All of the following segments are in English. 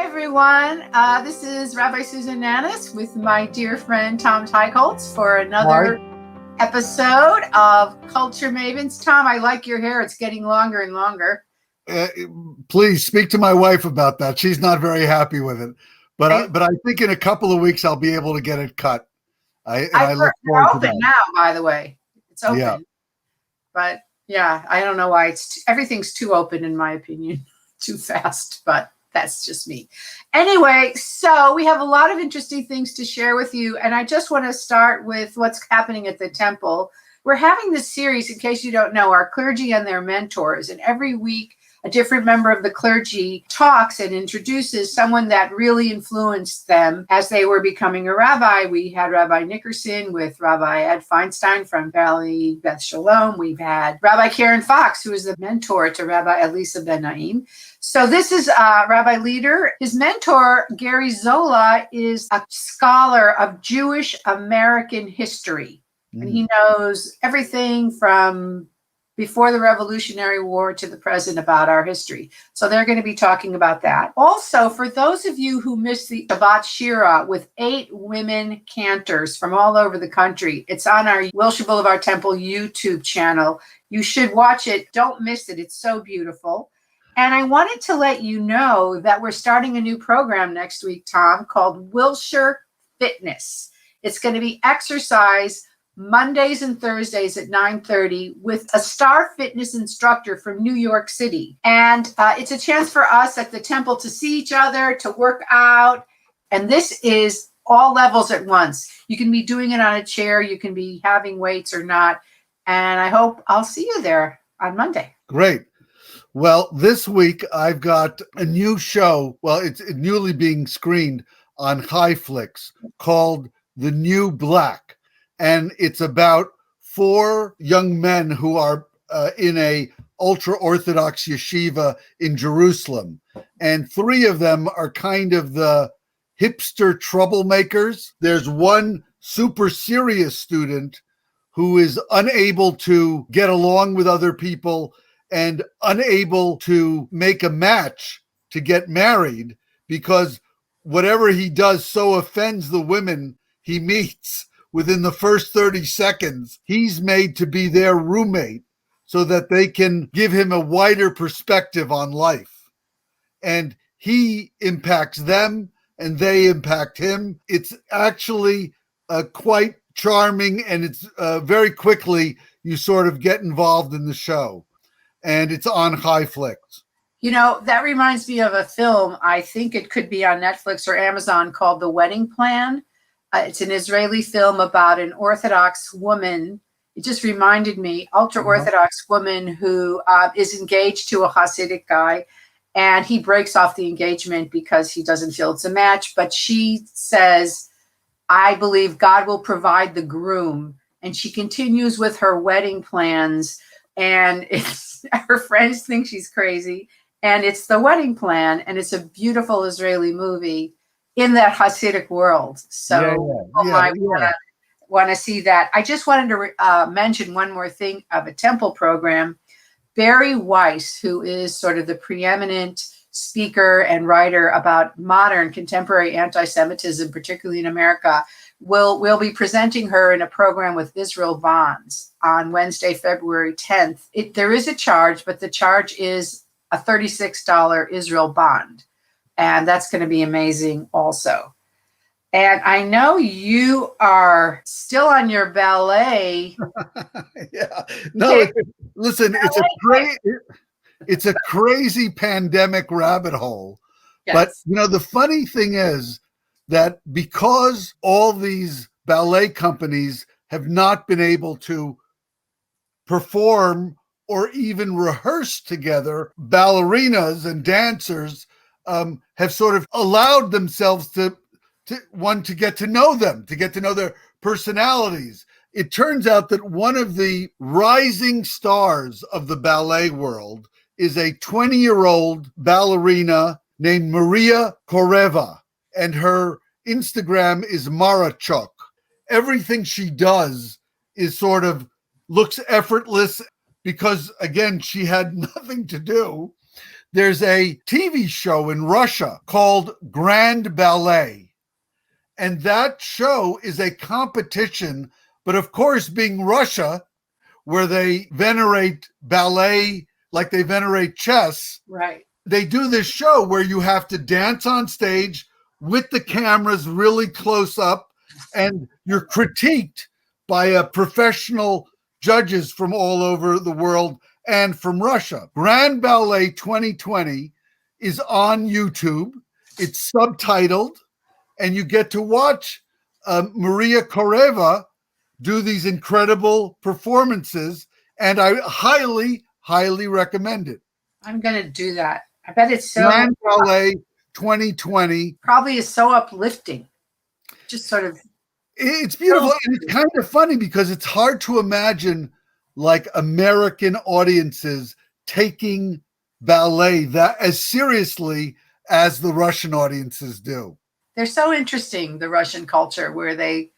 everyone. This is Rabbi Susan Nanus with my dear friend Tom Teicholz for another episode of Culture Mavens. Tom, I like your hair. It's getting longer and longer. Please speak to my wife about that. She's not very happy with it. But I think in a couple of weeks I'll be able to get it cut. I look forward to that. Now, by the way. It's open. Yeah. But yeah, I don't know why everything's too open in my opinion. Too fast, but that's just me. Anyway, so we have a lot of interesting things to share with you. And I just want to start with what's happening at the temple. We're having this series, in case you don't know, our clergy and their mentors. And every week, a different member of the clergy talks and introduces someone that really influenced them as they were becoming a rabbi. We had Rabbi Nickerson with Rabbi Ed Feinstein from Ballet Beth Shalom. We've had Rabbi Karen Fox, who is the mentor to Rabbi Elisa Ben Naim. So this is Rabbi Leader. His mentor, Gary Zola, is a scholar of Jewish American history. And he knows everything from before the Revolutionary War to the present about our history. So they're going to be talking about that. Also, for those of you who missed the Shabbat Shira with 8 women cantors from all over the country, it's on our Wilshire Boulevard Temple YouTube channel. You should watch it. Don't miss it. It's so beautiful. And I wanted to let you know that we're starting a new program next week, Tom, called Wilshire Fitness. It's going to be exercise Mondays and Thursdays at 9:30 with a star fitness instructor from New York City. And it's a chance for us at the temple to see each other, to work out. And this is all levels at once. You can be doing it on a chair. You can be having weights or not. And I hope I'll see you there on Monday. Great. Well, this week I've got a new show. Well, it's newly being screened on HiFlix called The New Black. And it's about 4 young men who are in a ultra-Orthodox yeshiva in Jerusalem. And 3 of them are kind of the hipster troublemakers. There's one super serious student who is unable to get along with other people and unable to make a match to get married because whatever he does so offends the women he meets. Within the first 30 seconds, he's made to be their roommate so that they can give him a wider perspective on life. And he impacts them and they impact him. It's actually quite charming, and it's very quickly you sort of get involved in the show. And it's on HiFlix. You know, that reminds me of a film. I think it could be on Netflix or Amazon called The Wedding Plan. It's an Israeli film about an Orthodox woman. It just reminded me, ultra-Orthodox woman who is engaged to a Hasidic guy, and he breaks off the engagement because he doesn't feel it's a match. But she says, I believe God will provide the groom. And she continues with her wedding plans, and her friends think she's crazy. And it's The Wedding Plan, and it's a beautiful Israeli movie in that Hasidic world. So I want to see that. I just wanted to mention one more thing of a temple program. Barry Weiss, who is sort of the preeminent speaker and writer about modern contemporary anti-Semitism, particularly in America, will be presenting her in a program with Israel Bonds on Wednesday, February 10th. There is a charge, but the charge is a $36 Israel bond. And that's going to be amazing also. And I know you are still on your ballet. Yeah. No, listen, it's a crazy pandemic rabbit hole. Yes. But, you know, the funny thing is that because all these ballet companies have not been able to perform or even rehearse together, ballerinas and dancers have sort of allowed themselves to get to know them, to get to know their personalities. It turns out that one of the rising stars of the ballet world is a 20-year-old ballerina named Maria Koreva, and her Instagram is Marachuk. Everything she does is sort of looks effortless because, again, she had nothing to do. there's a TV show in Russia called Grand Ballet. And that show is a competition, but of course, being Russia, where they venerate ballet like they venerate chess, Right. they do this show where you have to dance on stage with the cameras really close up, and you're critiqued by professional judges from all over the world and from Russia. Grand Ballet 2020 is on YouTube. It's subtitled, and you get to watch Maria Koreva do these incredible performances, and I highly, highly recommend it. I'm going to do that. I bet it's so Grand Ballet 2020. Probably is so uplifting. Just sort of. It's beautiful, and it's kind of funny because it's hard to imagine like American audiences taking ballet that as seriously as the Russian audiences do. They're so interesting, the Russian culture, where they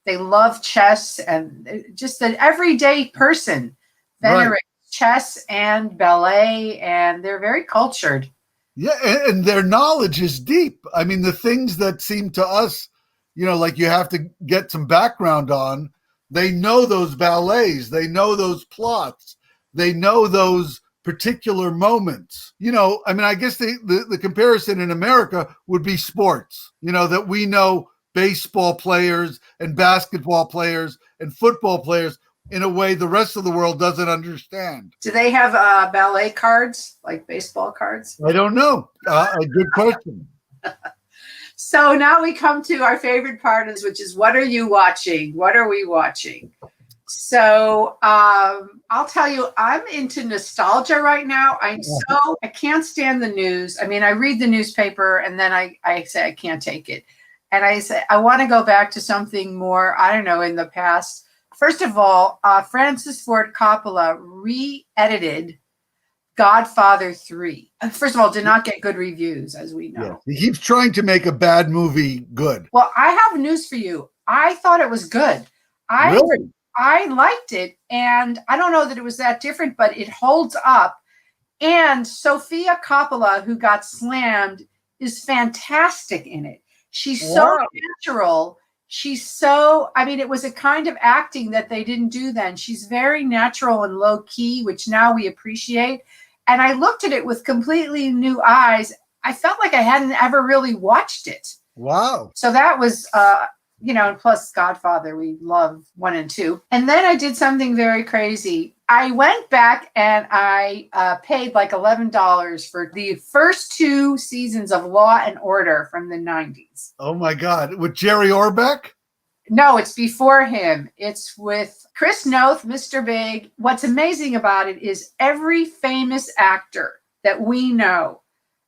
love chess, and just an everyday person venerates chess and ballet, and they're very cultured. Yeah, and their knowledge is deep. I mean, the things that seem to us, like you have to get some background on, they know those ballets, they know those plots, they know those particular moments. I guess the comparison in America would be sports, that we know baseball players and basketball players and football players in a way the rest of the world doesn't understand. Do they have ballet cards, like baseball cards? I don't know. A good question. So now we come to our favorite part, which is, what are you watching? What are we watching? So I'll tell you, I'm into nostalgia right now. I can't stand the news. I mean, I read the newspaper and then I say I can't take it. And I say, I want to go back to something more, I don't know, in the past. First of all, Francis Ford Coppola re-edited Godfather 3. First of all, did not get good reviews, as we know. Yeah. He keeps trying to make a bad movie good. Well, I have news for you. I thought it was good. Really? I liked it, and I don't know that it was that different, but it holds up. And Sofia Coppola, who got slammed, is fantastic in it. She's so natural. It was a kind of acting that they didn't do then. She's very natural and low key, which now we appreciate. And I looked at it with completely new eyes. I felt like I hadn't ever really watched it. Wow. So that was, plus Godfather, we love 1 and 2. And then I did something very crazy. I went back and I paid like $11 for the first 2 seasons of Law and Order from the 90s. Oh my God. With Jerry Orbach? No, it's before him. It's with Chris Noth, Mr. Big. What's amazing about it is every famous actor that we know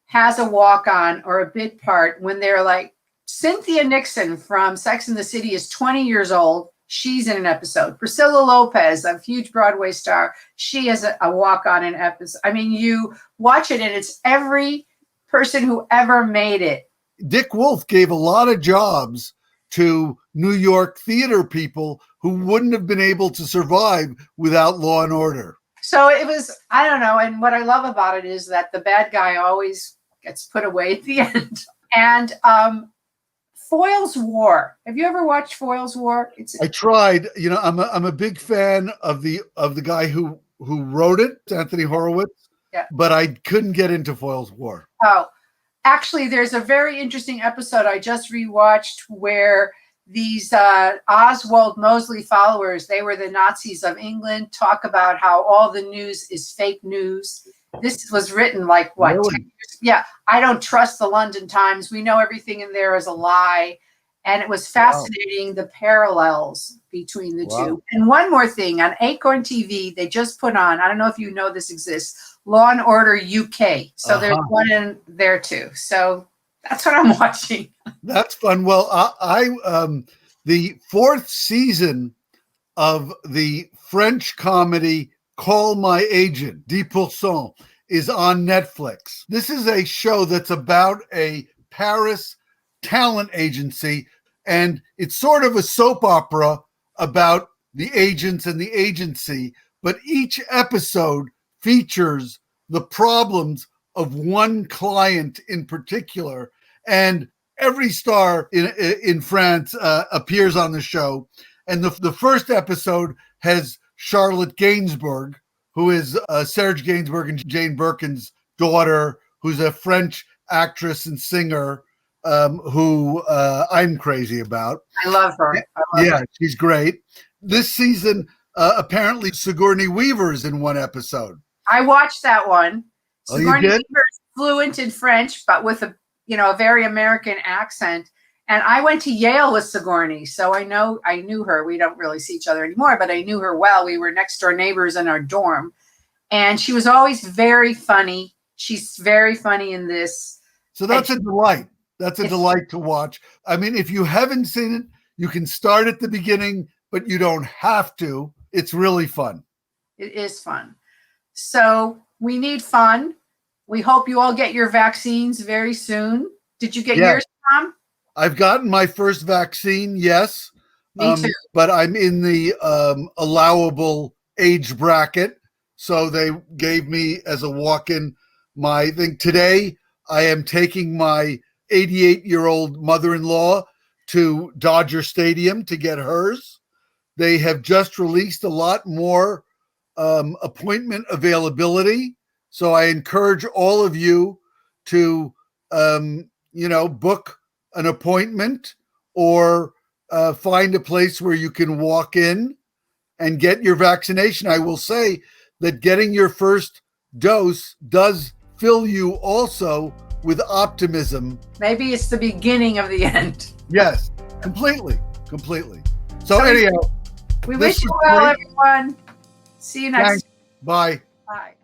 has a walk-on or a bit part when they're like, Cynthia Nixon from Sex and the City is 20 years old. She's in an episode. Priscilla Lopez, a huge Broadway star, she has a walk-on in an episode. I mean, you watch it and it's every person who ever made it. Dick Wolf gave a lot of jobs to New York theater people who wouldn't have been able to survive without Law and Order. So it was, I don't know. And what I love about it is that the bad guy always gets put away at the end. And Foyle's War. Have you ever watched Foyle's War? I tried. I'm a big fan of the guy who wrote it, Anthony Horowitz. Yeah. But I couldn't get into Foyle's War. Oh, actually, there's a very interesting episode I just rewatched where these Oswald Mosley followers, they were the Nazis of England, talk about how all the news is fake news. This was written like, what, Really? 10 years? Yeah, I don't trust the London Times. We know everything in there is a lie. And it was fascinating, the parallels between the two. And one more thing, on Acorn TV, they just put on, I don't know if you know this exists, Law and Order UK. So there's one in there too. So that's what I'm watching. That's fun. Well, I the 4th season of the French comedy Call My Agent, 10%, is on Netflix. This is a show that's about a Paris talent agency, and it's sort of a soap opera about the agents and the agency, but each episode features the problems of one client in particular, and every star in France appears on the show. And the first episode has Charlotte Gainsbourg, who is Serge Gainsbourg and Jane Birkin's daughter, who's a French actress and singer who I'm crazy about. I love her. Yeah, she's great. This season, apparently Sigourney Weaver's in one episode. I watched that one. Oh, Sigourney you did? Weaver's fluent in French, but with a very American accent. And I went to Yale with Sigourney, so I knew her. We don't really see each other anymore, but I knew her well. We were next door neighbors in our dorm. And she was always very funny. She's very funny in this. So that's a delight. That's a delight to watch. I mean, if you haven't seen it, you can start at the beginning, but you don't have to. It's really fun. It is fun. So we need fun. We hope you all get your vaccines very soon. Did you get yours, Tom? I've gotten my first vaccine, yes. Me too. But I'm in the allowable age bracket. So they gave me as a walk-in my thing. Today, I am taking my 88-year-old mother-in-law to Dodger Stadium to get hers. They have just released a lot more appointment availability. So I encourage all of you to, book an appointment or find a place where you can walk in and get your vaccination. I will say that getting your first dose does fill you also with optimism. Maybe it's the beginning of the end. Yes, completely. So anyhow, we wish you well, everyone. See you next. Bye. Bye.